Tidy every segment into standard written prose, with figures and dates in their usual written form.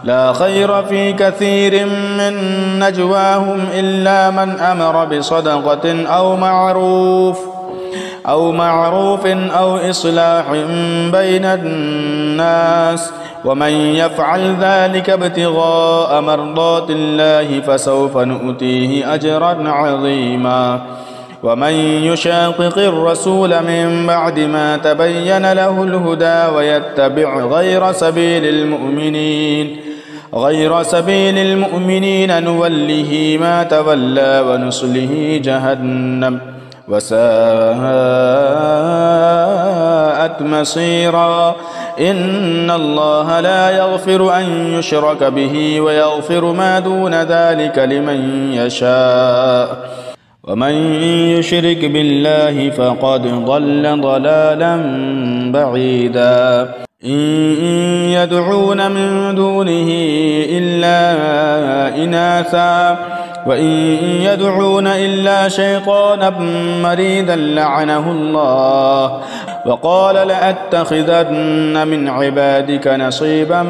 لا خير في كثير من نجواهم إلا من أمر بصدقة أو معروف أو إصلاح بين الناس، ومن يفعل ذلك ابتغاء مرضات الله فسوف نؤتيه أجرا عظيما. ومن يشاقق الرسول من بعد ما تبين له الهدى ويتبع غير سبيل المؤمنين نوله ما تولى ونصله جهنم وساءت مصيرا. إن الله لا يغفر أن يشرك به ويغفر ما دون ذلك لمن يشاء، ومن يشرك بالله فقد ضل ضلالا بعيدا. إن يدعون من دونه إلا إناثا وإن يدعون إلا شيطانا مريدا لعنه الله، وقال لأتخذن من عبادك نصيبا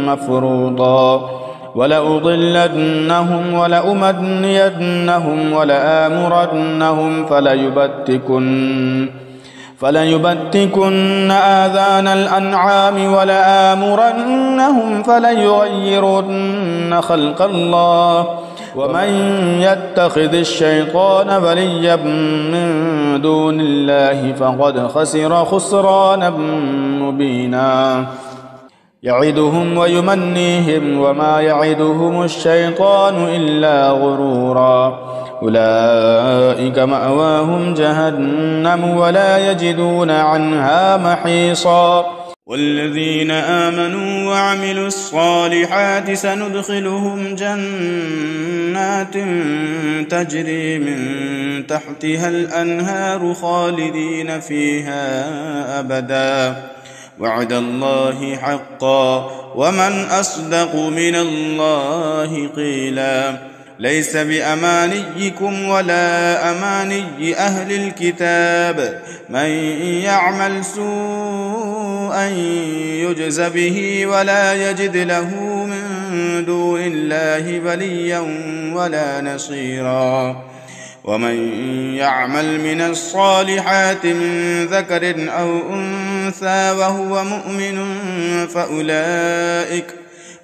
مفروضا، ولأضلنهم ولأمنينهم ولآمرنهم فليبتكن آذان الأنعام ولآمرنهم فليغيرن خلق الله، ومن يتخذ الشيطان وليا من دون الله فقد خسر خسرانا مبينا. يعدهم ويمنيهم وما يعدهم الشيطان إلا غرورا. أولئك مأواهم جهنم ولا يجدون عنها محيصا. والذين آمنوا وعملوا الصالحات سندخلهم جنات تجري من تحتها الأنهار خالدين فيها أبدا، وعد الله حقا، ومن أصدق من الله قيلا. ليس بأمانيكم ولا أماني أهل الكتاب، من يعمل سوءا يجز به ولا يجد له من دون الله وليا ولا نصيرا. ومن يعمل من الصالحات من ذكر أو أنثى وهو مؤمن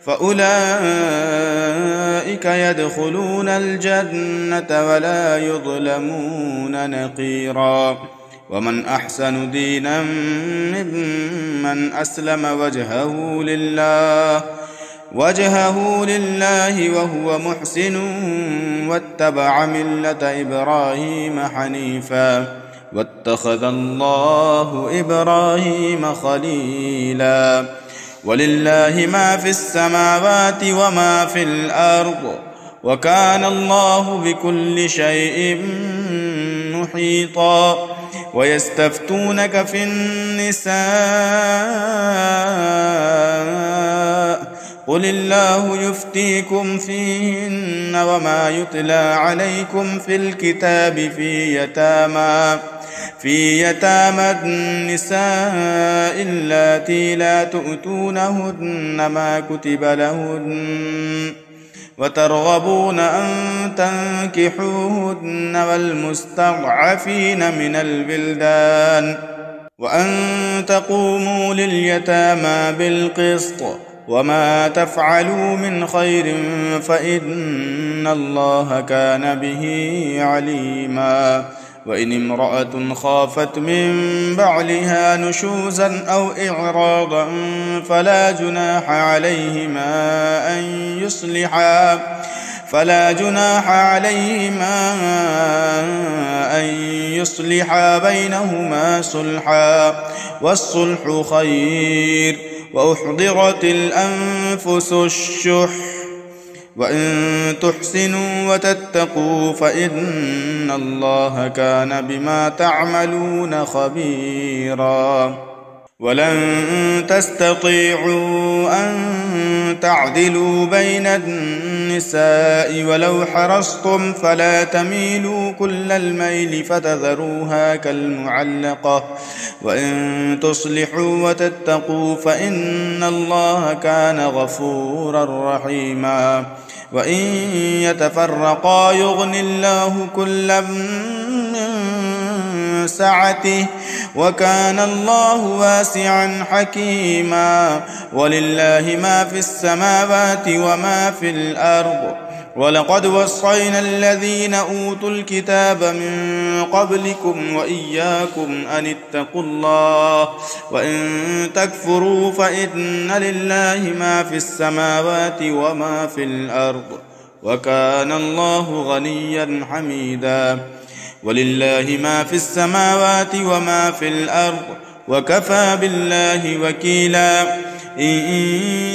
فأولئك يدخلون الجنة ولا يظلمون نقيرا. ومن أحسن دينا ممن أسلم وجهه لله وهو محسن واتبع ملة إبراهيم حنيفا واتخذ الله إبراهيم خليلا. ولله ما في السماوات وما في الأرض، وكان الله بكل شيء محيطا. ويستفتونك في النساء قل الله يفتيكم فيهن وما يتلى عليكم في الكتاب في يتامى النساء اللاتي لا تؤتونهن ما كتب لهن وترغبون أن تنكحوهن والمستضعفين من البلدان وأن تقوموا لليتامى بالقسط وما تفعلوا من خير فإن الله كان به عليما. وإن امرأة خافت من بعلها نشوزا أو إعراضا فلا جناح عليهما أن يصلحا بينهما صلحا، والصلح خير. وأحضرت الأنفس الشح، وإن تحسنوا وتتقوا فإن الله كان بما تعملون خبيرا. ولن تستطيعوا أن تعدلوا بين النساء ولو حرصتم فلا تميلوا كل الميل فتذروها كالمعلقة وإن تصلحوا وتتقوا فإن الله كان غفورا رحيما وإن يتفرقا يغن الله كلا من سعته وكان الله واسعا حكيما ولله ما في السماوات وما في الأرض ولقد وصينا الذين أوتوا الكتاب من قبلكم وإياكم أن اتقوا الله وإن تكفروا فإن لله ما في السماوات وما في الأرض وكان الله غنيا حميدا ولله ما في السماوات وما في الأرض وكفى بالله وكيلا إن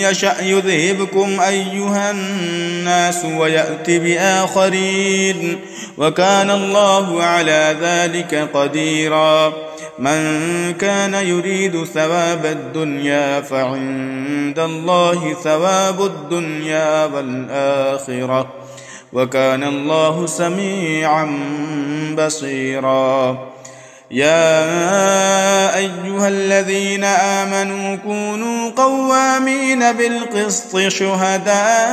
يشأ يذهبكم أيها الناس ويأت بآخرين وكان الله على ذلك قديرا من كان يريد ثواب الدنيا فعند الله ثواب الدنيا والآخرة وكان الله سميعا بصيرا يا أيها الذين آمنوا كونوا قوامين بالقسط شهداء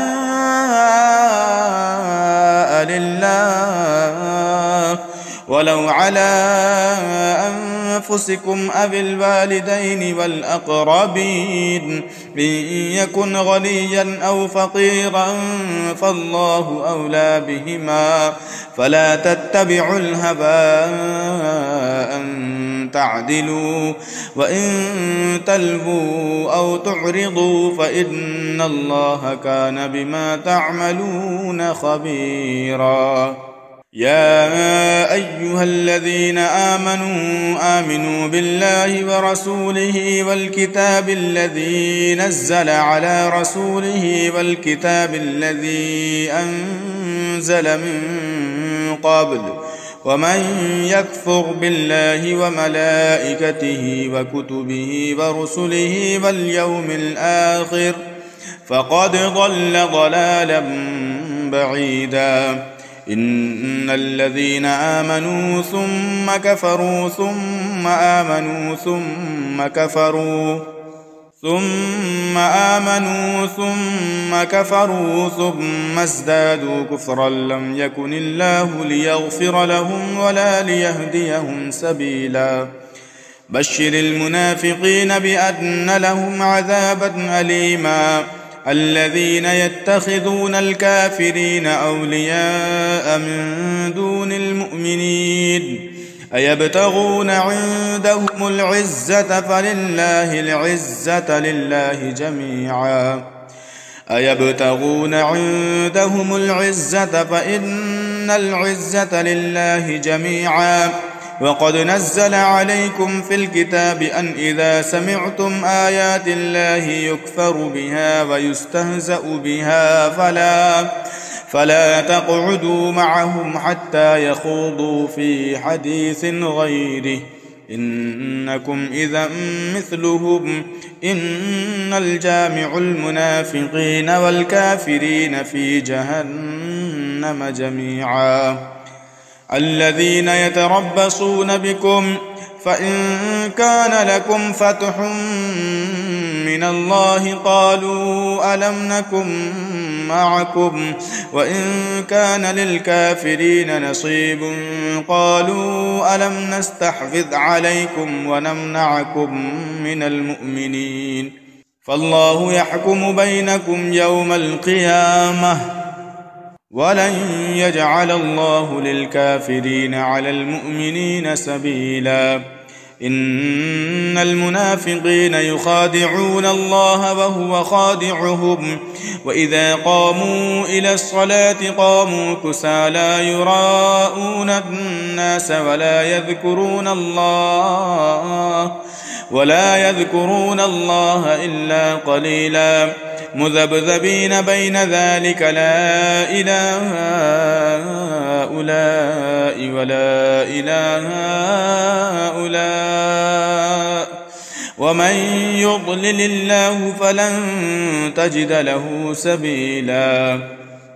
لله ولو على أنفسكم أو الوالدين والأقربين إن يكن غنيا أو فقيرا فالله أولى بهما فلا تتبعوا الهوى أن تعدلوا وإن تلووا أو تعرضوا فإن الله كان بما تعملون خبيرا يا أيها الذين آمنوا بالله ورسوله والكتاب الذي نزل على رسوله والكتاب الذي أنزل من قبل ومن يكفر بالله وملائكته وكتبه ورسله واليوم الآخر فقد ضل ضلالا بعيدا إن الذين آمنوا ثم كفروا ثم آمنوا ثم آمنوا ثم كفروا ثم ازدادوا كفرا لم يكن الله ليغفر لهم ولا ليهديهم سبيلا بشر المنافقين بأن لهم عذابا أليما الذين يتخذون الكافرين أولياء من دون المؤمنين أيبتغون عندهم العزة فلله العزة لله جميعا أيبتغون عندهم العزة فإن العزة لله جميعا وقد نزل عليكم في الكتاب أن إذا سمعتم آيات الله يكفر بها ويستهزأ بها فلا تقعدوا معهم حتى يخوضوا في حديث غيره إنكم إذا مثلهم إن الجامع المنافقين والكافرين في جهنم جميعا الذين يتربصون بكم فإن كان لكم فتح من الله قالوا ألم نكن معكم وإن كان للكافرين نصيب قالوا ألم نستحفظ عليكم ونمنعكم من المؤمنين فالله يحكم بينكم يوم القيامة ولن يجعل الله للكافرين على المؤمنين سبيلا إن المنافقين يخادعون الله وهو خادعهم وإذا قاموا إلى الصلاة قاموا كسالى يراءون الناس ولا يذكرون الله إلا قليلا مذبذبين بين ذلك لا إله هؤلاء ولا إله هؤلاء ومن يضلل الله فلن تجد له سبيلا.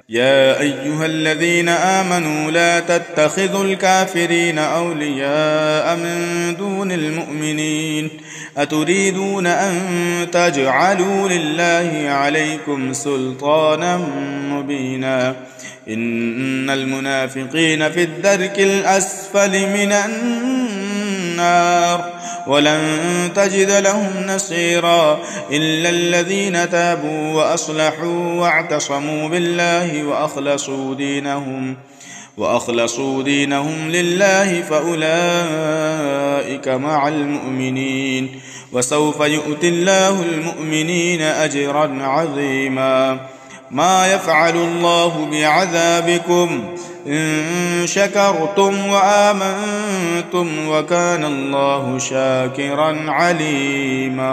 يا أيها الذين آمنوا لا تتخذوا الكافرين أولياء من دون المؤمنين أتريدون أن تجعلوا لله عليكم سلطانا مبينا إن المنافقين في الدرك الأسفل من النار ولن تجد لهم نصيرا إلا الذين تابوا وأصلحوا واعتصموا بالله وأخلصوا دينهم لله فأولئك مع المؤمنين وسوف يؤتي الله المؤمنين أجرا عظيما. ما يفعل الله بعذابكم إن شكرتم وآمنتم وكان الله شاكرا عليما.